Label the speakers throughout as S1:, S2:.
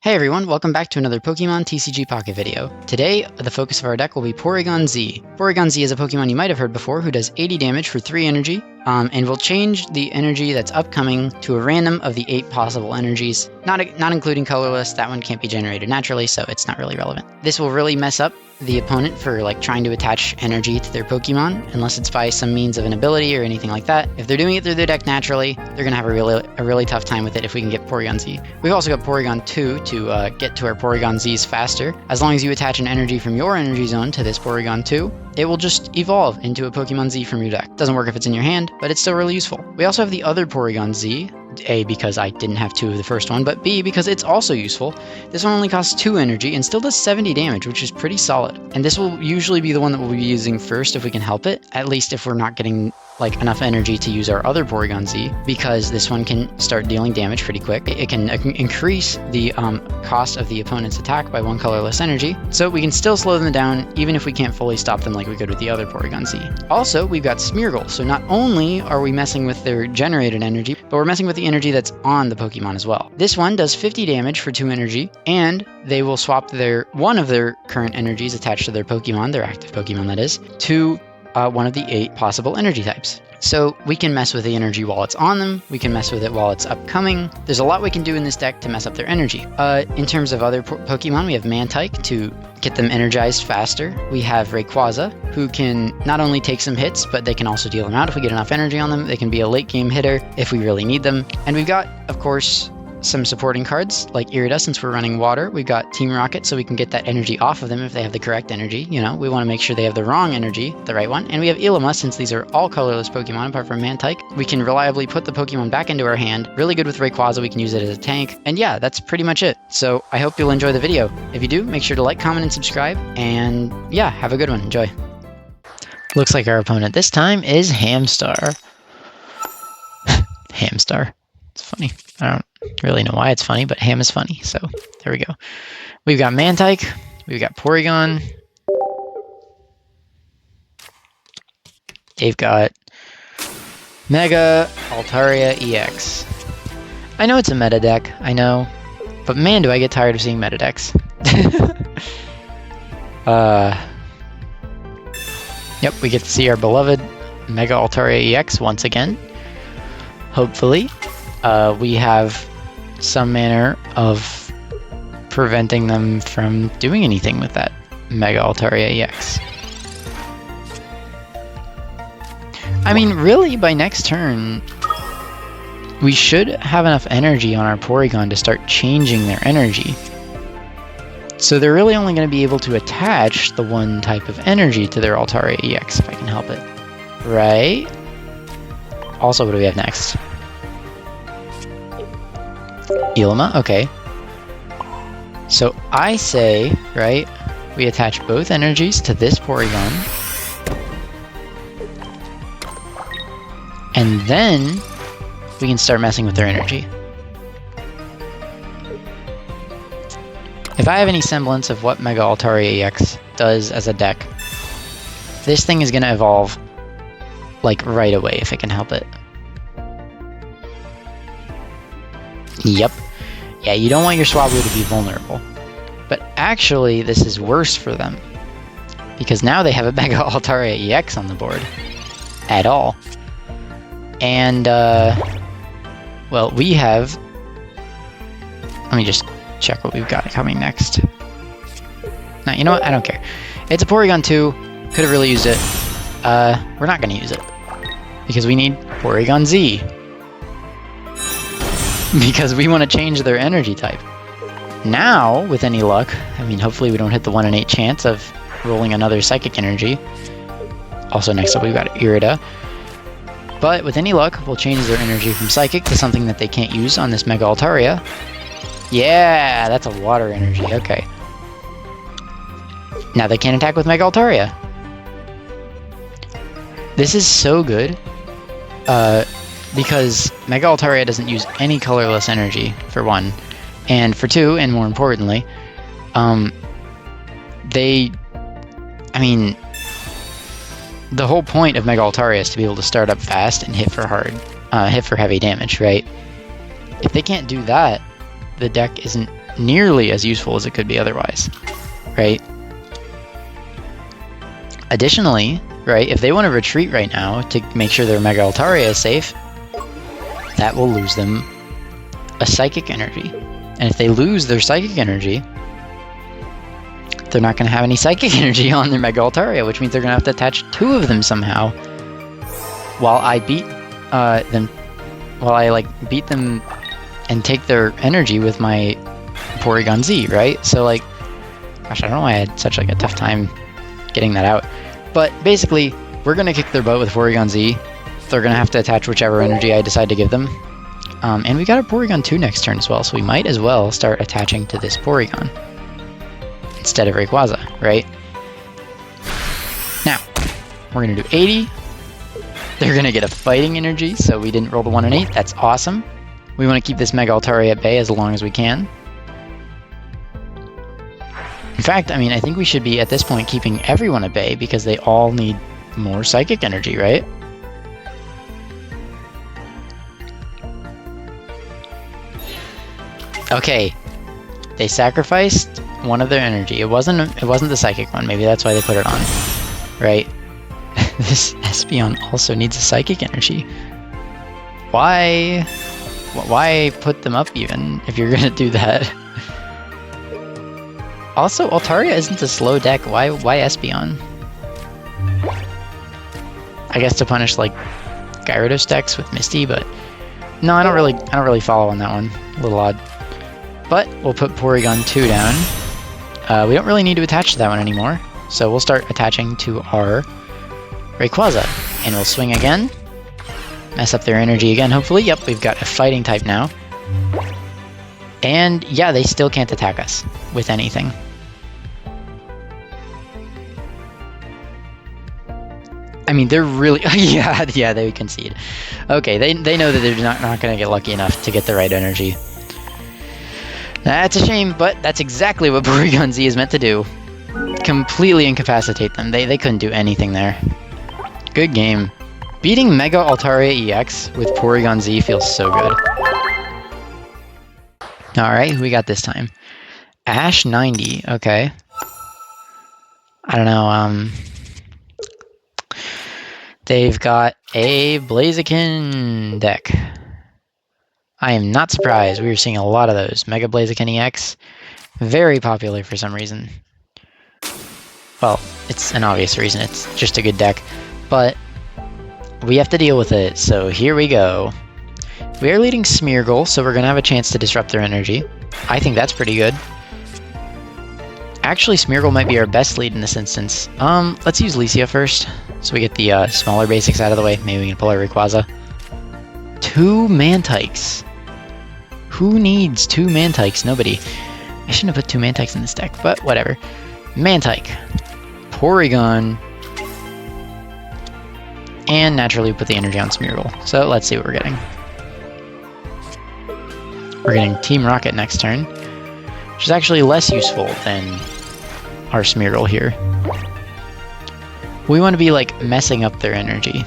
S1: Hey everyone, welcome back to another Pokemon TCG Pocket video. Today, the focus of our deck will be Porygon-Z. Porygon-Z is a Pokemon you might have heard before who does 80 damage for 3 energy, and will change the energy that's upcoming to a random of the 8 possible energies, not including colorless. That one can't be generated naturally, so it's not really relevant. This will really mess up the opponent for trying to attach energy to their Pokemon, unless it's by some means of an ability or anything like that. If they're doing it through their deck naturally, they're gonna have a really tough time with it if we can get Porygon-Z. We've also got Porygon-2 to get to our Porygon-Zs faster. As long as you attach an energy from your energy zone to this Porygon-2, it will just evolve into a Pokemon-Z from your deck. Doesn't work if it's in your hand, but it's still really useful. We also have the other Porygon-Z, A, because I didn't have 2 of the first one, but B, because it's also useful. This one only costs 2 energy and still does 70 damage, which is pretty solid. And this will usually be the one that we'll be using first if we can help it, at least if we're not getting enough energy to use our other Porygon-Z, because this one can start dealing damage pretty quick. It can increase the cost of the opponent's attack by 1 colorless energy, so we can still slow them down even if we can't fully stop them like we could with the other Porygon-Z. Also, we've got Smeargle, so not only are we messing with their generated energy, but we're messing with the energy that's on the Pokemon as well. This one does 50 damage for 2 energy, and they will swap one of their current energies attached to their Pokemon, their active Pokemon that is, to one of the 8 possible energy types. So we can mess with the energy while it's on them, we can mess with it while it's upcoming. There's a lot we can do in this deck to mess up their energy. In terms of other Pokemon, we have Mantyke to get them energized faster. We have Rayquaza, who can not only take some hits, but they can also deal them out if we get enough energy on them. They can be a late game hitter if we really need them. And we've got, of course, some supporting cards like Irida, since we're running water. We've got Team Rocket, so we can get that energy off of them if they have the correct energy. You know, we want to make sure they have the wrong energy, the right one. And we have Ilima, since these are all colorless Pokemon apart from Mantyke. We can reliably put the Pokemon back into our hand. Really good with Rayquaza, we can use it as a tank. And yeah, that's pretty much it. So I hope you'll enjoy the video. If you do, make sure to like, comment, and subscribe. And yeah, have a good one. Enjoy. Looks like our opponent this time is Hamstar. Hamstar. It's funny. I don't really know why it's funny, but Ham is funny, so there we go. We've got Mantyke, we've got Porygon, they've got Mega Altaria EX. I know it's a meta deck, I know, but man do I get tired of seeing meta decks. Yep, we get to see our beloved Mega Altaria EX once again, hopefully. We have some manner of preventing them from doing anything with that Mega Altaria EX. I mean, really, by next turn, we should have enough energy on our Porygon to start changing their energy. So they're really only going to be able to attach the one type of energy to their Altaria EX, if I can help it. Right? Also, what do we have next? Ilima, okay. So I say, right, we attach both energies to this Porygon. And then we can start messing with their energy. If I have any semblance of what Mega Altaria EX does as a deck, this thing is going to evolve right away if it can help it. Yep. Yeah, you don't want your Swablu to be vulnerable. But actually, this is worse for them, because now they have a Mega Altaria EX on the board. At all. And, well, we have... Let me just check what we've got coming next. Now, you know what? I don't care. It's a Porygon 2. Could have really used it. We're not going to use it, because we need Porygon-Z. Because we want to change their energy type. Now, with any luck, I mean, hopefully we don't hit the 1 in 8 chance of rolling another Psychic energy. Also, next up we've got Irida. But with any luck, we'll change their energy from Psychic to something that they can't use on this Mega Altaria. Yeah, that's a water energy, okay. Now they can't attack with Mega Altaria. This is so good. Because Mega Altaria doesn't use any colorless energy, for 1. And for 2, and more importantly, the whole point of Mega Altaria is to be able to start up fast and hit for heavy damage, right? If they can't do that, the deck isn't nearly as useful as it could be otherwise, right? Additionally, right, if they want to retreat right now to make sure their Mega Altaria is safe, that will lose them a Psychic Energy. And if they lose their Psychic Energy, they're not going to have any Psychic Energy on their Mega Altaria, which means they're going to have to attach 2 of them somehow while I beat them, while I like beat them and take their energy with my Porygon-Z, right? So like, gosh, I don't know why I had such like a tough time getting that out. But basically, we're going to kick their butt with Porygon-Z. They're going to have to attach whichever energy I decide to give them. And we got a Porygon 2 next turn as well, so we might as well start attaching to this Porygon instead of Rayquaza, right? Now, we're going to do 80. They're going to get a fighting energy, so we didn't roll the 1 and 8. That's awesome. We want to keep this Mega Altaria at bay as long as we can. In fact, I mean, I think we should be, at this point, keeping everyone at bay because they all need more Psychic Energy, right? Okay. They sacrificed one of their energy. It wasn't the Psychic one. Maybe that's why they put it on. Right? This Espeon also needs a Psychic Energy. Why put them up even if you're gonna do that? Also, Altaria isn't a slow deck. Why Espeon? I guess to punish like Gyarados decks with Misty, but no, I don't really follow on that one. A little odd. But we'll put Porygon 2 down. We don't really need to attach to that one anymore, so we'll start attaching to our Rayquaza, and we'll swing again. Mess up their energy again, hopefully. Yep, we've got a fighting type now. And yeah, they still can't attack us with anything. I mean, they're really... yeah, they concede. Okay, they know that they're not going to get lucky enough to get the right energy. That's a shame, but that's exactly what Porygon-Z is meant to do. Completely incapacitate them. They couldn't do anything there. Good game. Beating Mega Altaria EX with Porygon-Z feels so good. Alright, who we got this time? Ash 90, okay. I don't know, they've got a Blaziken deck. I am not surprised. We were seeing a lot of those. Mega Blaziken EX, very popular for some reason. Well, it's an obvious reason. It's just a good deck. But we have to deal with it, so here we go. We are leading Smeargle, so we're going to have a chance to disrupt their energy. I think that's pretty good. Actually, Smeargle might be our best lead in this instance. Let's use Licia first, so we get the smaller basics out of the way. Maybe we can pull our Rayquaza. 2 Mantykes. Who needs 2 Mantykes? Nobody. I shouldn't have put 2 Mantykes in this deck, but whatever. Mantyke. Porygon. And naturally we put the energy on Smeargle. So let's see what we're getting. We're getting Team Rocket next turn, which is actually less useful than our Smeargle here. We want to be like messing up their energy.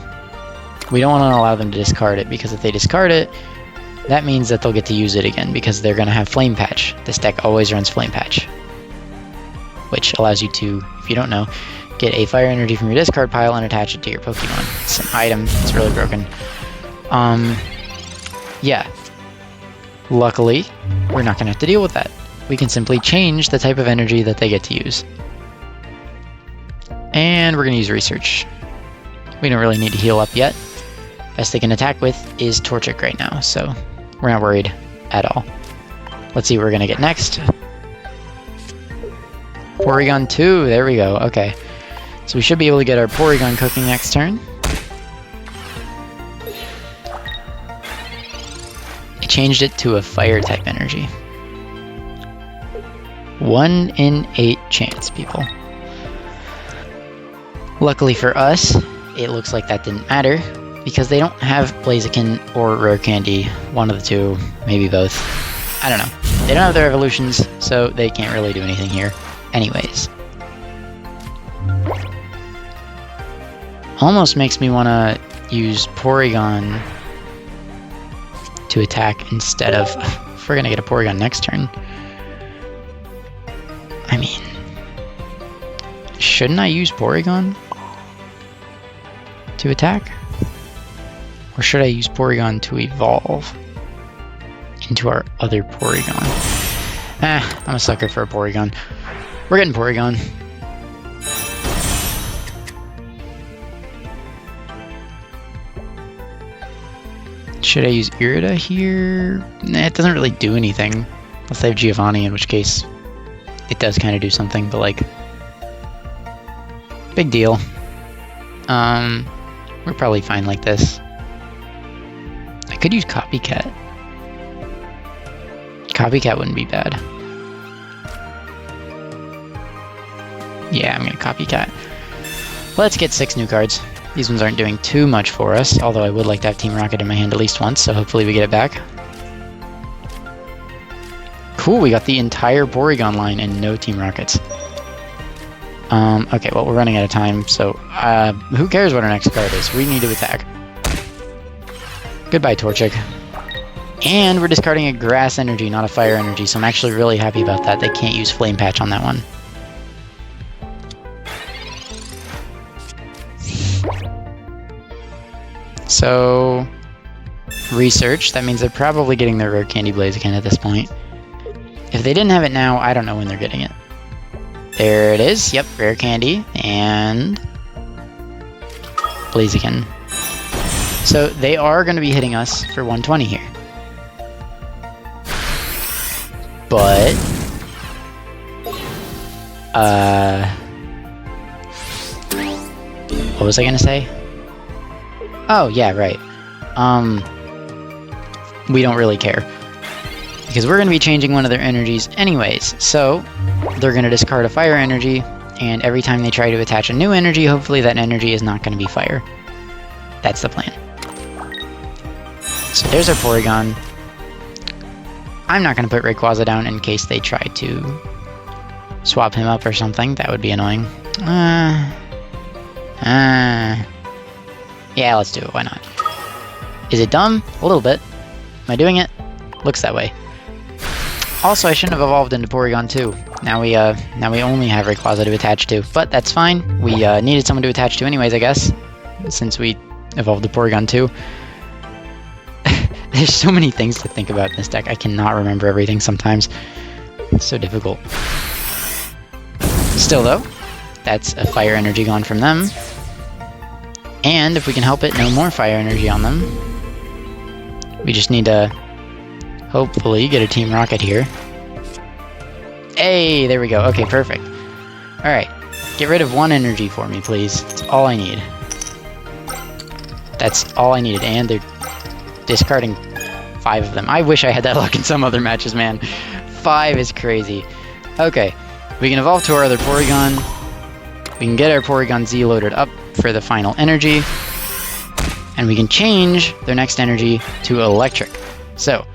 S1: We don't want to allow them to discard it, because if they discard it, that means that they'll get to use it again, because they're going to have Flame Patch. This deck always runs Flame Patch, which allows you to, if you don't know, get a fire energy from your discard pile and attach it to your Pokemon. It's an item. It's really broken. Yeah. Luckily, we're not going to have to deal with that. We can simply change the type of energy that they get to use. And we're going to use Research. We don't really need to heal up yet. Best they can attack with is Torchic right now, so we're not worried at all. Let's see what we're going to get next. Porygon 2, there we go, okay. So we should be able to get our Porygon cooking next turn. I changed it to a fire type energy. 1 in 8 chance, people. Luckily for us, it looks like that didn't matter, because they don't have Blaziken or Rare Candy. One of the two, maybe both. I don't know. They don't have their evolutions, so they can't really do anything here. Anyways. Almost makes me want to use Porygon to attack instead of... if we're going to get a Porygon next turn. I mean, shouldn't I use Porygon to attack? Or should I use Porygon to evolve into our other Porygon? I'm a sucker for a Porygon. We're getting Porygon. Should I use Irida here? Nah, it doesn't really do anything. Unless I have Giovanni, in which case it does kind of do something, but like, big deal. We're probably fine like this. I could use Copycat. Copycat wouldn't be bad. Yeah, I'm gonna Copycat. Let's get 6 new cards. These ones aren't doing too much for us, although I would like to have Team Rocket in my hand at least once, so hopefully we get it back. Cool, we got the entire Porygon line and no Team Rockets. Okay, well, we're running out of time, so who cares what our next card is? We need to attack. Goodbye, Torchic. And we're discarding a Grass Energy, not a Fire Energy, so I'm actually really happy about that. They can't use Flame Patch on that one. So, research. That means they're probably getting their Rare Candy Blaziken at this point. If they didn't have it now, I don't know when they're getting it. There it is. Yep, Rare Candy and Blaziken. So they are going to be hitting us for 120 here. But what was I going to say? Oh, yeah, right. We don't really care. Because we're going to be changing one of their energies anyways. So, they're going to discard a Fire Energy, and every time they try to attach a new energy, hopefully that energy is not going to be Fire. That's the plan. So there's our Porygon. I'm not going to put Rayquaza down in case they try to swap him up or something. That would be annoying. Yeah, let's do it. Why not? Is it dumb? A little bit. Am I doing it? Looks that way. Also, I shouldn't have evolved into Porygon 2. Now we only have Rayquaza to attach to, but that's fine. We needed someone to attach to anyways, I guess, since we evolved to Porygon 2. There's so many things to think about in this deck. I cannot remember everything sometimes. It's so difficult. Still though, that's a Fire Energy gone from them. And if we can help it, no more Fire Energy on them. We just need to hopefully get a Team Rocket here. Hey, there we go. Okay, perfect. Alright, get rid of 1 energy for me, please. That's all I need. That's all I needed, and they're discarding 5 of them. I wish I had that luck in some other matches, man. 5 is crazy. Okay, we can evolve to our other Porygon. We can get our Porygon-Z loaded up for the final energy. And we can change their next energy to Electric. So,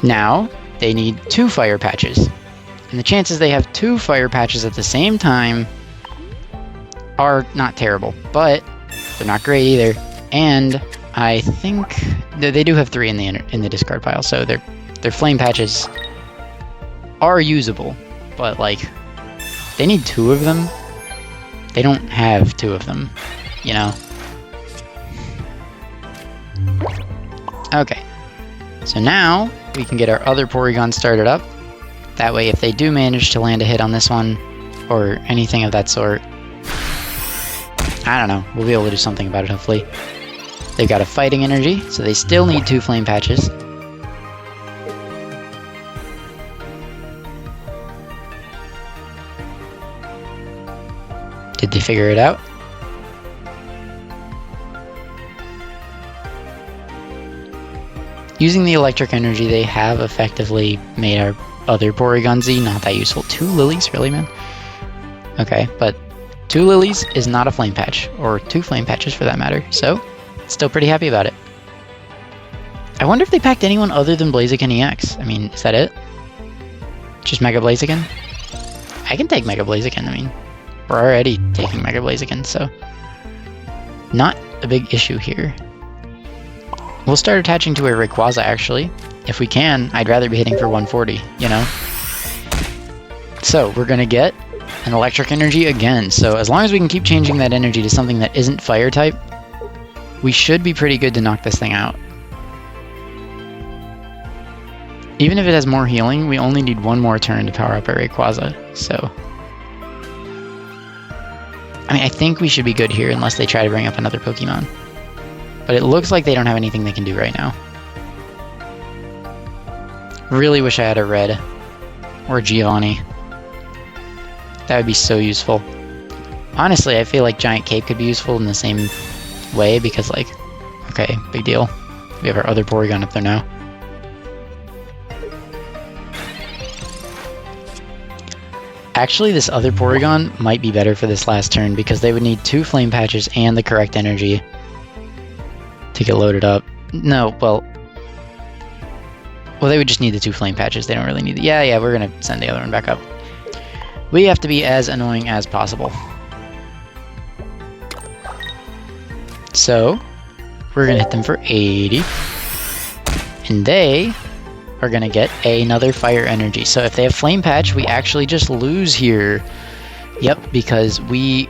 S1: now they need 2 Fire Patches. And the chances they have 2 Fire Patches at the same time are not terrible, but they're not great either. And I think they do have 3 in the discard pile, so their Flame Patches are usable, but like they need 2 of them. They don't have 2 of them, you know. Okay, so now we can get our other Porygon started up. That way, if they do manage to land a hit on this one, or anything of that sort, I don't know, we'll be able to do something about it, hopefully. They've got a Fighting Energy, so they still need 2 Flame Patches. Did they figure it out? Using the Electric Energy, they have effectively made our other Porygon-Z not that useful. 2 Lilies? Really, man? Okay, but 2 Lilies is not a Flame Patch, or 2 Flame Patches for that matter, so still pretty happy about it. I wonder if they packed anyone other than Blaziken EX. I mean, is that it? Just Mega Blaziken? I can take Mega Blaziken, I mean, we're already taking Mega Blaziken, so not a big issue here. We'll start attaching to a Rayquaza, actually. If we can, I'd rather be hitting for 140, you know? So we're gonna get an electric energy again. So as long as we can keep changing that energy to something that isn't fire type, we should be pretty good to knock this thing out. Even if it has more healing, we only need one more turn to power up our Rayquaza, so... I mean, I think we should be good here unless they try to bring up another Pokemon. But it looks like they don't have anything they can do right now. Really wish I had a Red. Or Giovanni. That would be so useful. Honestly, I feel like Giant Cape could be useful in the same way because, like... Okay, big deal. We have our other Porygon up there now. Actually, this other Porygon might be better for this last turn because they would need 2 Flame Patches and the correct energy to get loaded up. No, well, they would just need the 2 Flame Patches. They don't really need it. Yeah, we're going to send the other one back up. We have to be as annoying as possible. So, we're going to hit them for 80. And they... are gonna get another fire energy. So if they have Flame Patch, we actually just lose here. Yep, because we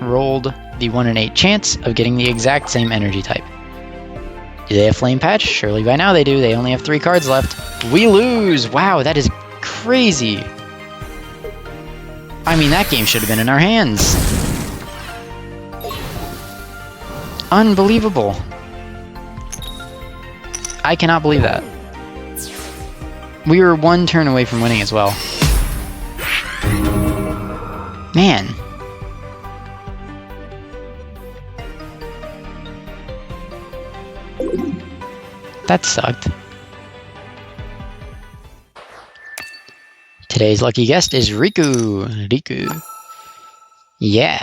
S1: rolled the 1 in 8 chance of getting the exact same energy type. Do they have Flame Patch? Surely by now they do. They only have 3 cards left. We lose! Wow, that is crazy. I mean, that game should have been in our hands. Unbelievable. I cannot believe that. We were 1 turn away from winning as well. Man. That sucked. Today's lucky guest is Riku. Yeah.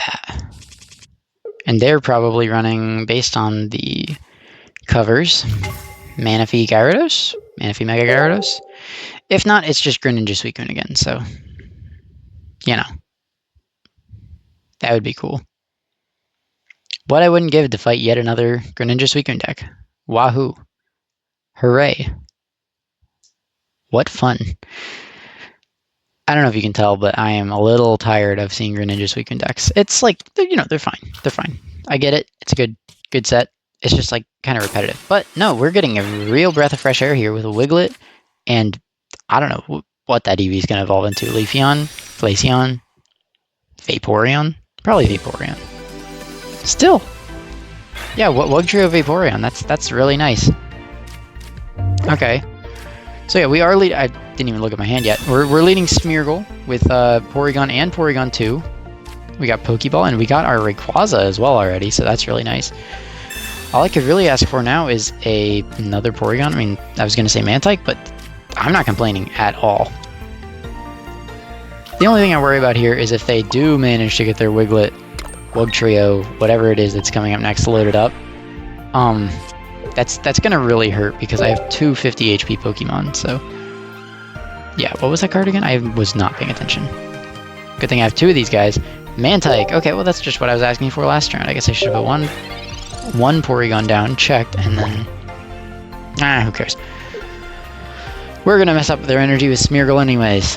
S1: And they're probably running based on the covers. Manaphy Gyarados? Manaphy Mega Gyarados? If not, it's just Greninja Suicune again, so... You know. That would be cool. What I wouldn't give to fight yet another Greninja Suicune deck. Wahoo. Hooray. What fun. I don't know if you can tell, but I am a little tired of seeing Greninja Suicune decks. It's like, you know, they're fine. They're fine. I get it. It's a good set. It's just like kind of repetitive. But no, we're getting a real breath of fresh air here with a Wiglet. And I don't know what that EV is going to evolve into. Leafeon? Glaceon? Vaporeon? Probably Vaporeon. Still. Yeah, Wugtrio Vaporeon. That's really nice. Okay. So yeah, we are lead. I didn't even look at my hand yet. We're leading Smeargle with Porygon and Porygon 2. We got Pokeball and we got our Rayquaza as well already, so that's really nice. All I could really ask for now is another Porygon. I mean, I was going to say Mantyke, but I'm not complaining at all. The only thing I worry about here is if they do manage to get their Wiglet, Wugtrio, whatever it is that's coming up next, loaded up. That's going to really hurt because I have 2 50 HP Pokemon, so... Yeah, what was that card again? I was not paying attention. Good thing I have 2 of these guys. Mantyke! Okay, well that's just what I was asking for last round. I guess I should have put one Porygon down, checked, and then... who cares? We're gonna mess up their energy with Smeargle anyways.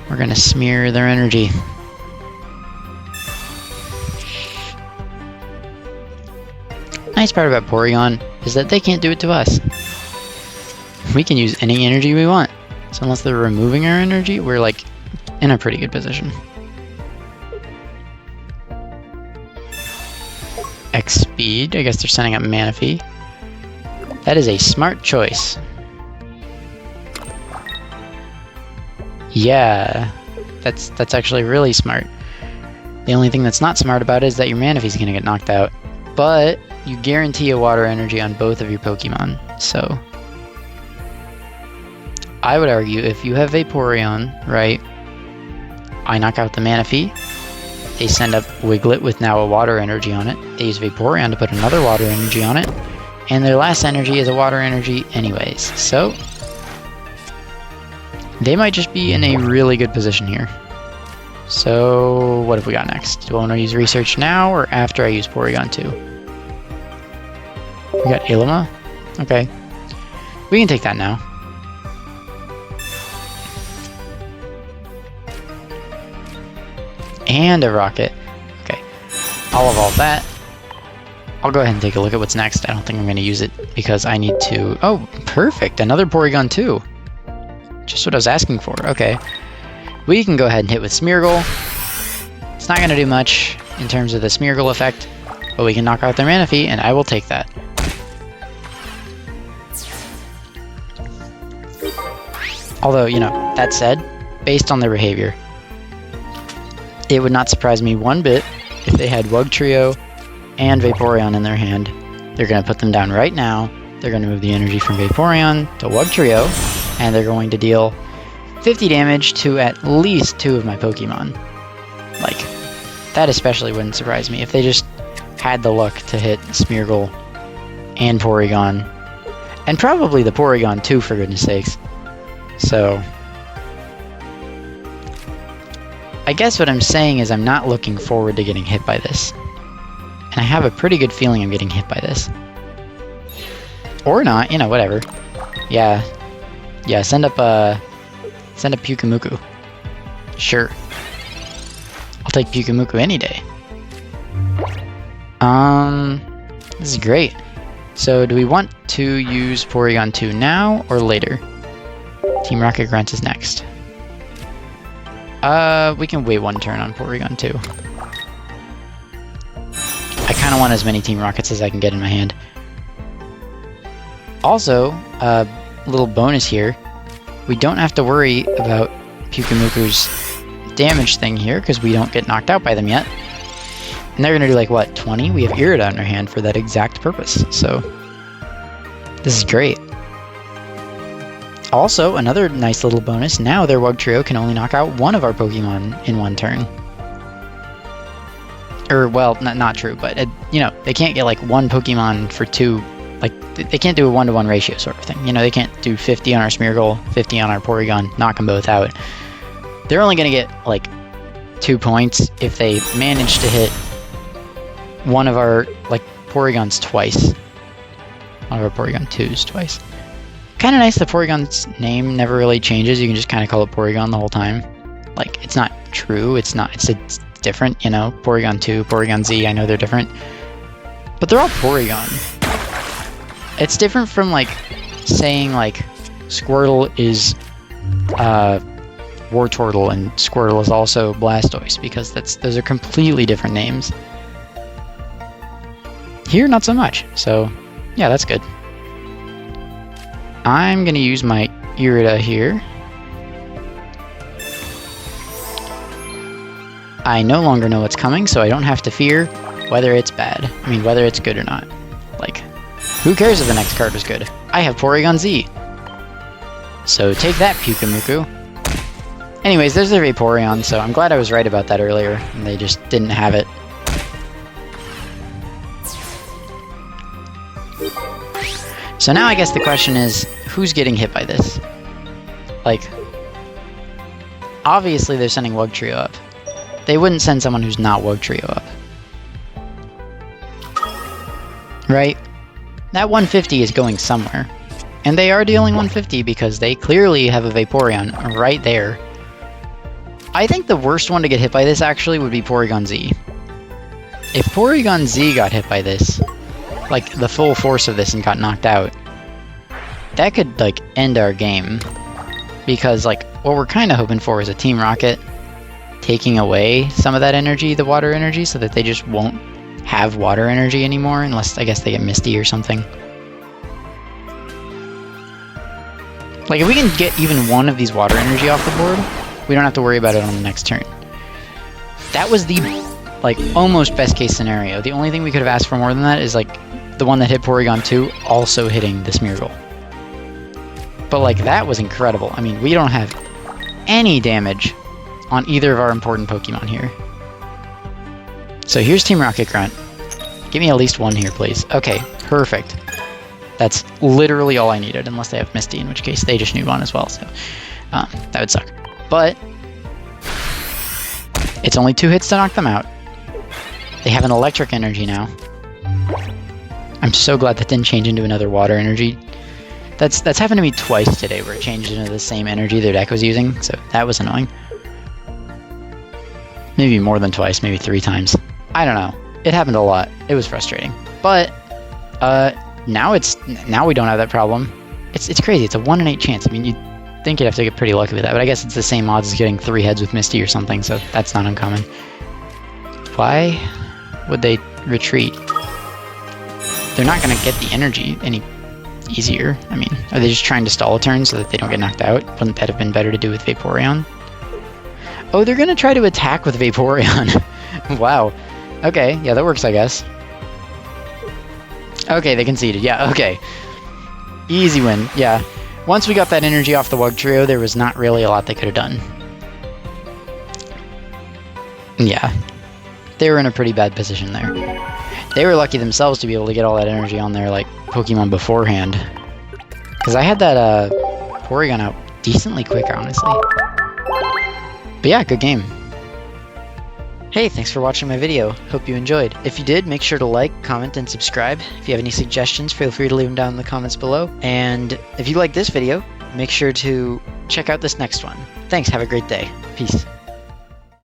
S1: We're gonna smear their energy. Nice part about Porygon is that they can't do it to us. We can use any energy we want. So unless they're removing our energy, we're like in a pretty good position. X speed, I guess they're sending up Manaphy. That is a smart choice. Yeah, that's actually really smart. The only thing that's not smart about it is that your Manaphy's gonna get knocked out. But you guarantee a water energy on both of your Pokemon, so... I would argue if you have Vaporeon, right, I knock out the Manaphy, they send up Wiglet with now a water energy on it, they use Vaporeon to put another water energy on it, and their last energy is a water energy anyways, so... They might just be in a really good position here. So, what have we got next? Do I want to use Research now, or after I use Porygon 2? We got Ilima? Okay. We can take that now. and a rocket. Okay, I'll evolve that. I'll go ahead and take a look at what's next. I don't think I'm going to use it because I need to... Oh, perfect! Another Porygon-2. Just what I was asking for. Okay. We can go ahead and hit with Smeargle. It's not going to do much in terms of the Smeargle effect, but we can knock out their Manaphy, and I will take that. Although, you know, that said, based on their behavior, it would not surprise me one bit if they had Wugtrio and Vaporeon in their hand. They're going to put them down right now. They're going to move the energy from Vaporeon to Wugtrio, and they're going to deal 50 damage to at least 2 of my Pokemon. Like, that especially wouldn't surprise me if they just had the luck to hit Smeargle and Porygon. And probably the Porygon too, for goodness sakes. So, I guess what I'm saying is I'm not looking forward to getting hit by this. And I have a pretty good feeling I'm getting hit by this. Or not, you know, whatever. Yeah, send up Pyukumuku. Sure. I'll take Pyukumuku any day. This is great. So, do we want to use Porygon 2 now or later? Team Rocket Grunt is next. We can wait one turn on Porygon 2. I kind of want as many Team Rockets as I can get in my hand. Also, little bonus here. We don't have to worry about Pyukumuku's damage thing here, because we don't get knocked out by them yet. And they're going to do like, what, 20? We have Irida in our hand for that exact purpose, so... This is great. Also, another nice little bonus, now their Wugtrio can only knock out one of our Pokemon in one turn. Or, well, not true, but, you know, they can't get like one Pokemon for 2... Like, they can't do a 1-to-1 ratio sort of thing. You know, they can't do 50 on our Smeargle, 50 on our Porygon, knock them both out. They're only going to get, like, 2 points if they manage to hit one of our, like, Porygons twice. One of our Porygon 2s twice. Kind of nice that Porygon's name never really changes. You can just kind of call it Porygon the whole time. Like, it's not true. It's different, you know? Porygon 2, Porygon-Z, I know they're different. But they're all Porygon. It's different from, like, saying, like, Squirtle is, Wartortle and Squirtle is also Blastoise, because those are completely different names. Here, not so much, so, yeah, that's good. I'm gonna use my Irida here. I no longer know what's coming, so I don't have to fear whether it's bad. I mean, whether it's good or not. Like, who cares if the next card was good? I have Porygon-Z. So take that, Pyukumuku. Anyways, there's their Vaporeon, so I'm glad I was right about that earlier, and they just didn't have it. So now I guess the question is, who's getting hit by this? Like, obviously they're sending Wugtrio up. They wouldn't send someone who's not Wugtrio up. Right? That 150 is going somewhere. And they are dealing 150 because they clearly have a Vaporeon right there. I think the worst one to get hit by this actually would be Porygon-Z. If Porygon-Z got hit by this, like the full force of this, and got knocked out, that could like end our game. Because like what we're kind of hoping for is a Team Rocket taking away some of that energy, the water energy, so that they just won't have water energy anymore, unless I guess they get Misty or something. Like if we can get even one of these water energy off the board, we don't have to worry about it on the next turn. That was the like almost best case scenario. The only thing we could have asked for more than that is like the one that hit Porygon 2 also hitting the Smeargle. But like that was incredible. I mean, we don't have any damage on either of our important Pokemon here. So here's Team Rocket Grunt. Give me at least one here, please. Okay, perfect. That's literally all I needed, unless they have Misty, in which case they just need one as well, so that would suck. But it's only 2 hits to knock them out. They have an electric energy now. I'm so glad that didn't change into another water energy. That's happened to me twice today, where it changed into the same energy their deck was using, so that was annoying. Maybe more than twice, maybe 3 times. I don't know. It happened a lot. It was frustrating. But now we don't have that problem. It's crazy. It's a 1 in 8 chance. I mean, you'd think you'd have to get pretty lucky with that, but I guess it's the same odds as getting 3 heads with Misty or something, so that's not uncommon. Why would they retreat? They're not going to get the energy any easier. I mean, are they just trying to stall a turn so that they don't get knocked out? Wouldn't that have been better to do with Vaporeon? Oh, they're going to try to attack with Vaporeon. Wow. Okay, yeah, that works, I guess. Okay, they conceded. Yeah, okay. Easy win. Yeah. Once we got that energy off the Wug Trio, there was not really a lot they could have done. Yeah. They were in a pretty bad position there. They were lucky themselves to be able to get all that energy on their, like, Pokemon beforehand. Because I had that, Porygon out decently quick, honestly. But yeah, good game. Hey, thanks for watching my video. Hope you enjoyed. If you did, make sure to like, comment, and subscribe. If you have any suggestions, feel free to leave them down in the comments below. And if you like this video, make sure to check out this next one. Thanks, have a great day. Peace.